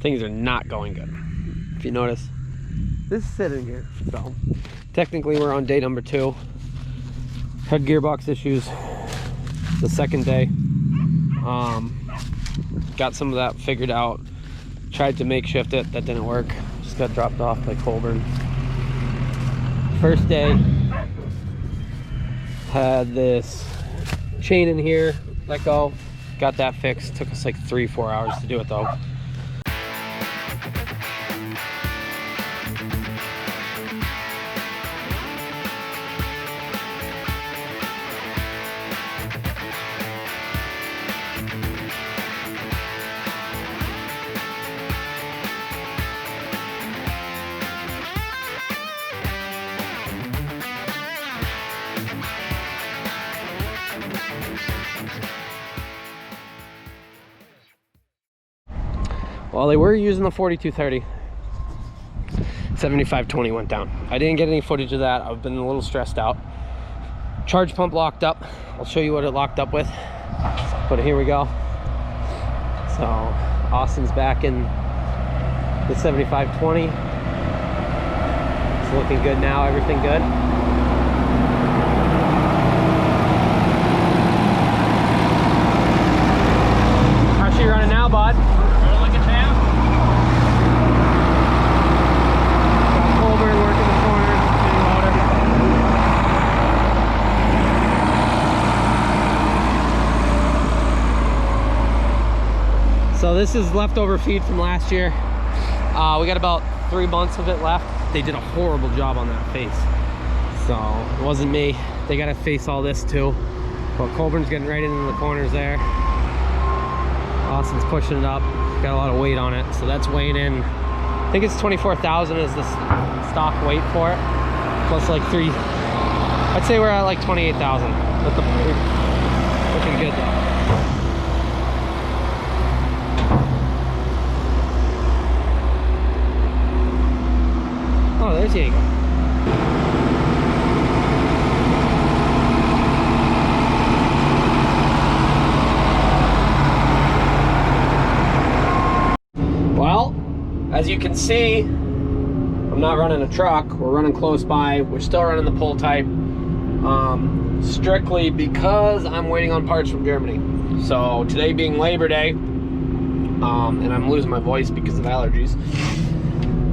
things are not going good. If you notice, this is sitting here. So technically we're on day number 2. Had gearbox issues the second day. Got some of that figured out. Tried to makeshift it, that didn't work. Just got dropped off by Colburn. First day, had this chain in here, let go, got that fixed. Took us like 3-4 hours to do it though. Well, they were using the 4230. 7520 went down. I didn't get any footage of that. I've been a little stressed out. Charge pump locked up. I'll show you what it locked up with. But here we go. So Austin's back in the 7520. It's looking good now. Everything good. How's she running now, bud? So this is leftover feed from last year. We got about 3 months of it left. They did a horrible job on that face. So it wasn't me. They got to face all this too. But Colburn's getting right into the corners there. Austin's pushing it up. Got a lot of weight on it. So that's weighing in. I think it's 24,000 is the stock weight for it. Plus like 3. I'd say we're at like 28,000. Looking good though. Oh, there's Diego. Well, as you can see, I'm not running a truck. We're running close by. We're still running the pull type. Strictly because I'm waiting on parts from Germany. So today being Labor Day, and I'm losing my voice because of allergies.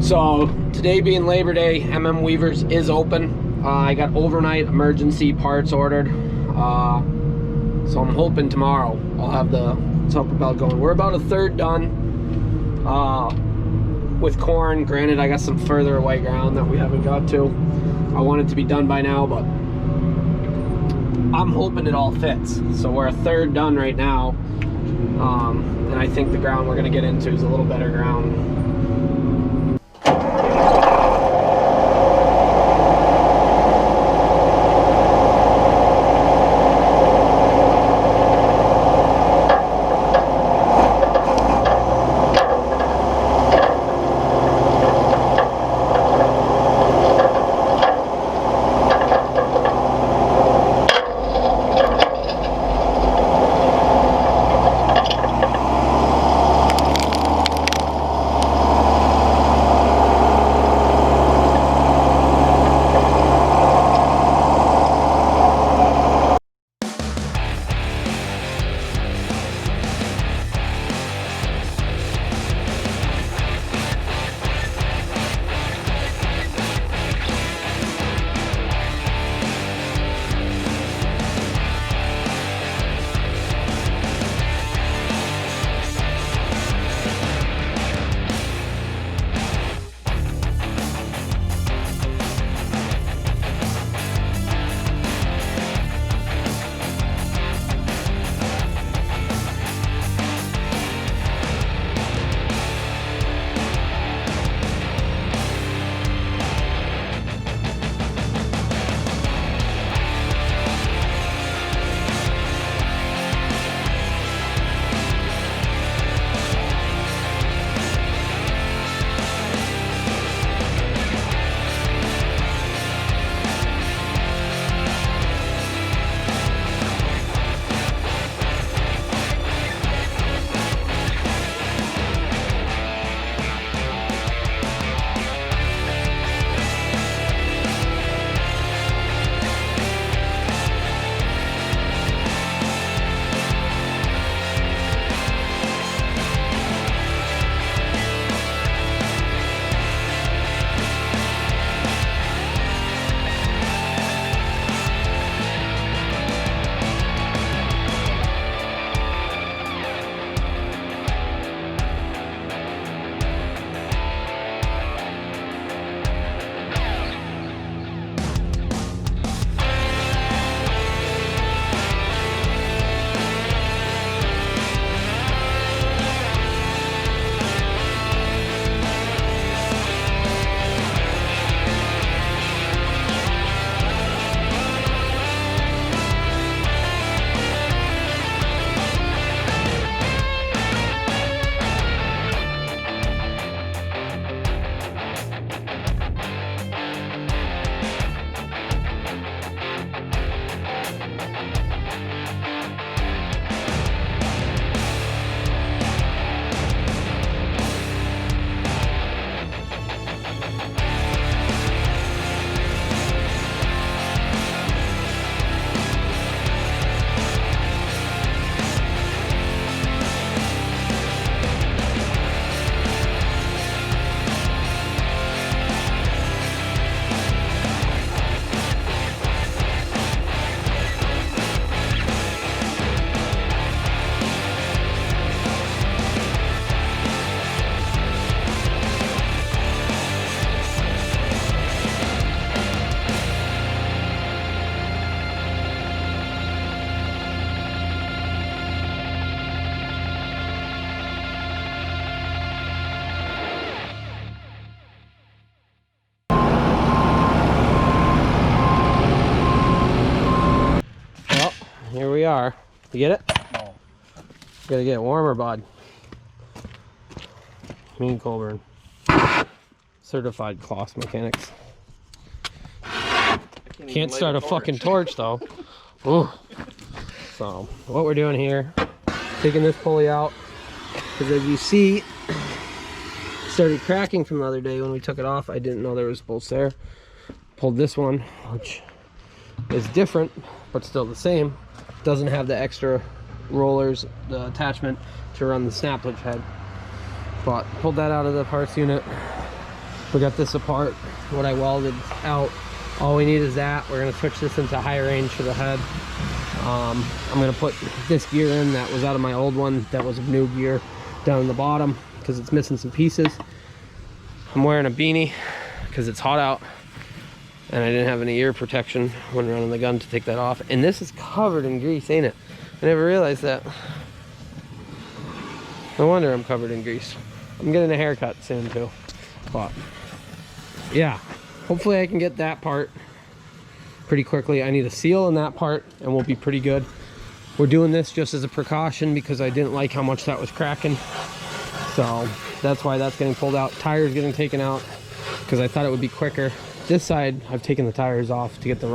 So today being Labor Day, MM Weavers is open. I got overnight emergency parts ordered. So I'm hoping tomorrow I'll have the upper belt going. We're about 1/3 done with corn. Granted, I got some further away ground that we haven't got to. I want it to be done by now, but I'm hoping it all fits. So we're 1/3 done right now. And I think the ground we're gonna get into is a little better ground. we are. You get it? No. Gotta get it warmer, bud. Me and Colburn. Certified Claas mechanics. Can't start a fucking torch though. Ooh. So what we're doing here, taking this pulley out, because as you see, it started cracking from the other day when we took it off. I didn't know there was bolts there. Pulled this one, which is different but still the same. Doesn't have the extra rollers, the attachment to run the snappage head. But pulled that out of the parts unit. We got this apart, what I welded out. All we need is that. We're gonna switch this into high range for the head. I'm gonna put this gear in that was out of my old one, that was new gear, down in the bottom because it's missing some pieces. I'm wearing a beanie because it's hot out and I didn't have any ear protection when running the gun to take that off. And this is covered in grease, ain't it? I never realized that. No wonder I'm covered in grease. I'm getting a haircut soon too. But yeah, hopefully I can get that part pretty quickly. I need a seal in that part and we'll be pretty good. We're doing this just as a precaution because I didn't like how much that was cracking. So that's why that's getting pulled out. Tires getting taken out because I thought it would be quicker. This side, I've taken the tires off to get the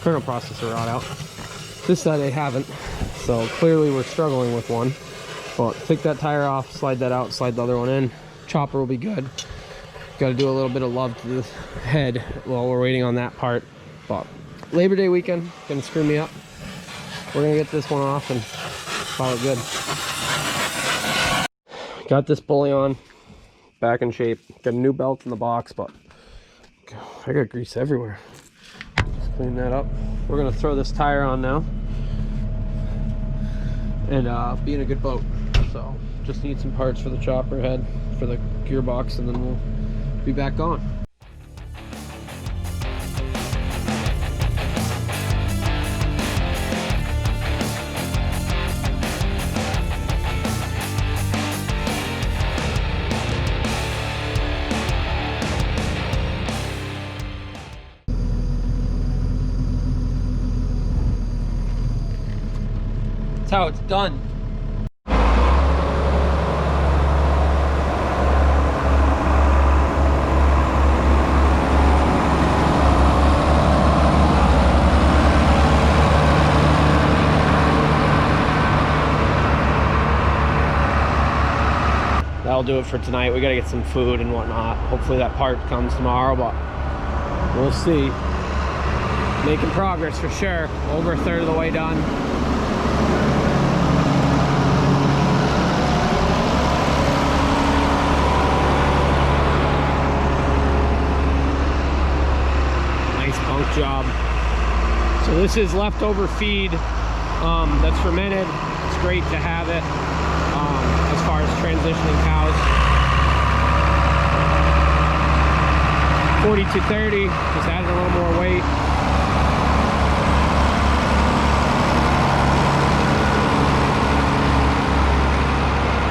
kernel processor rod out. This side I haven't. So clearly we're struggling with one. But take that tire off, slide that out, slide the other one in. Chopper will be good. Got to do a little bit of love to the head while we're waiting on that part. But Labor Day weekend, gonna screw me up. We're gonna get this one off and call it good. Got this pulley on, back in shape. Got a new belt in the box, but I got grease everywhere. Just clean that up. We're gonna throw this tire on now and be in a good boat. So just need some parts for the chopper head, for the gearbox, and then we'll be back on. That's how it's done. That'll do it for tonight. We gotta get some food and whatnot. Hopefully that part comes tomorrow, but we'll see. Making progress for sure. Over a third of the way done. Nice bunk job. So this is leftover feed that's fermented. It's great to have it. As far as transitioning cows. 40 to 30, just added a little more weight.